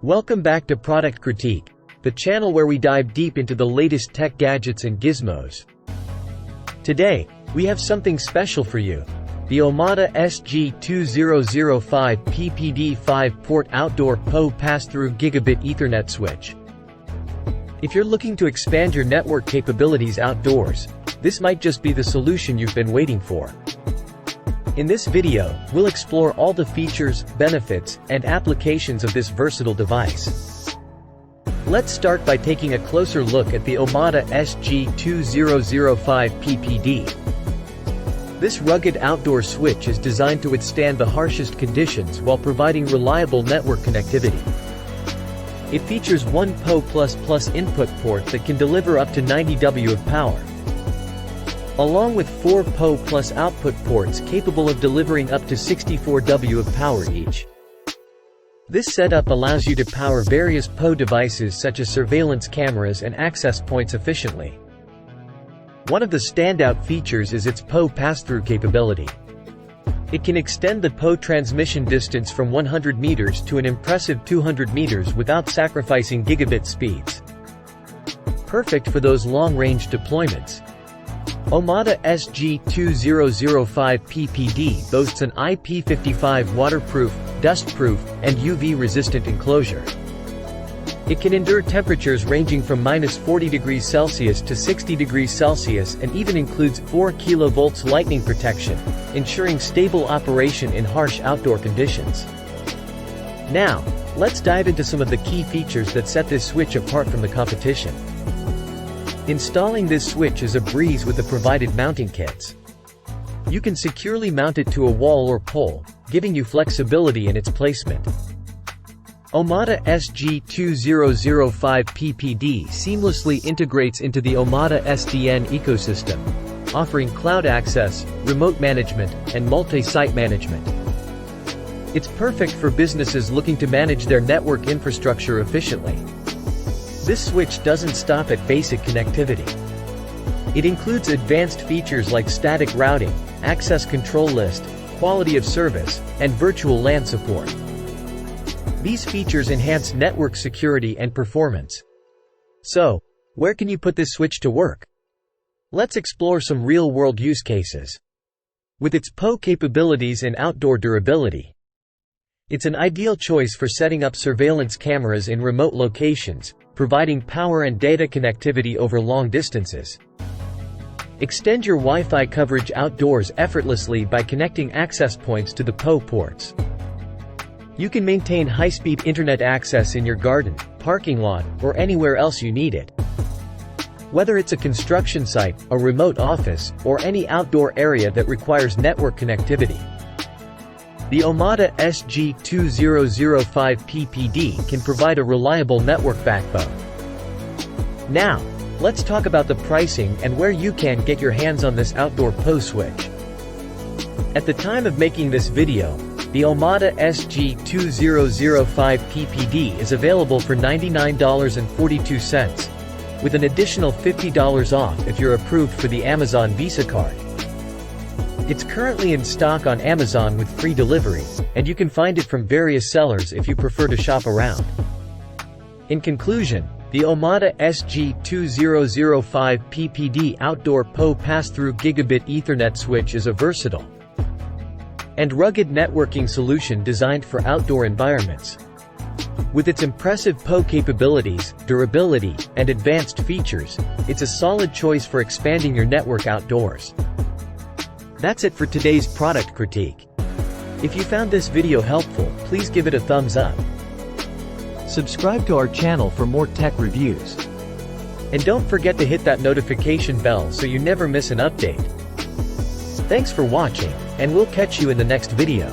Welcome back to Product Critique, the channel where we dive deep into the latest tech gadgets and gizmos. Today, we have something special for you: the Omada SG2005P-PD 5-port outdoor PoE Passthrough Gigabit Ethernet switch. If you're looking to expand your network capabilities outdoors, this might just be the solution you've been waiting for. In this video, we'll explore all the features, benefits, and applications of this versatile device. Let's start by taking a closer look at the Omada SG2005P-PD. This rugged outdoor switch is designed to withstand the harshest conditions while providing reliable network connectivity. It features one PoE++ input port that can deliver up to 90 W of power, along with 4 PoE+ output ports capable of delivering up to 64 W of power each. This setup allows you to power various PoE devices such as surveillance cameras and access points efficiently. One of the standout features is its PoE pass-through capability. It can extend the PoE transmission distance from 100 meters to an impressive 200 meters without sacrificing gigabit speeds. Perfect for those long-range deployments. Omada SG2005P-PD boasts an IP55 waterproof, dustproof, and UV-resistant enclosure. It can endure temperatures ranging from -40°C to 60°C and even includes 4 kV lightning protection, ensuring stable operation in harsh outdoor conditions. Now, let's dive into some of the key features that set this switch apart from the competition. Installing this switch is a breeze with the provided mounting kits. You can securely mount it to a wall or pole, giving you flexibility in its placement. Omada SG2005P-PD seamlessly integrates into the Omada SDN ecosystem, offering cloud access, remote management, and multi-site management. It's perfect for businesses looking to manage their network infrastructure efficiently. This switch doesn't stop at basic connectivity. It includes advanced features like static routing, access control list, quality of service, and virtual LAN support. These features enhance network security and performance. So, where can you put this switch to work? Let's explore some real-world use cases. With its PoE capabilities and outdoor durability, it's an ideal choice for setting up surveillance cameras in remote locations, providing power and data connectivity over long distances. Extend your Wi-Fi coverage outdoors effortlessly by connecting access points to the PoE ports. You can maintain high-speed internet access in your garden, parking lot, or anywhere else you need it. Whether it's a construction site, a remote office, or any outdoor area that requires network connectivity, the Omada SG2005P-PD can provide a reliable network backbone. Now, let's talk about the pricing and where you can get your hands on this outdoor PoE switch. At the time of making this video, the Omada SG2005P-PD is available for $99.42, with an additional $50 off if you're approved for the Amazon Visa card. It's currently in stock on Amazon with free delivery, and you can find it from various sellers if you prefer to shop around. In conclusion, the Omada SG2005P-PD outdoor PoE pass-through gigabit Ethernet switch is a versatile and rugged networking solution designed for outdoor environments. With its impressive PoE capabilities, durability, and advanced features, it's a solid choice for expanding your network outdoors. That's it for today's product critique. If you found this video helpful, please give it a thumbs up. Subscribe to our channel for more tech reviews. And don't forget to hit that notification bell so you never miss an update. Thanks for watching, and we'll catch you in the next video.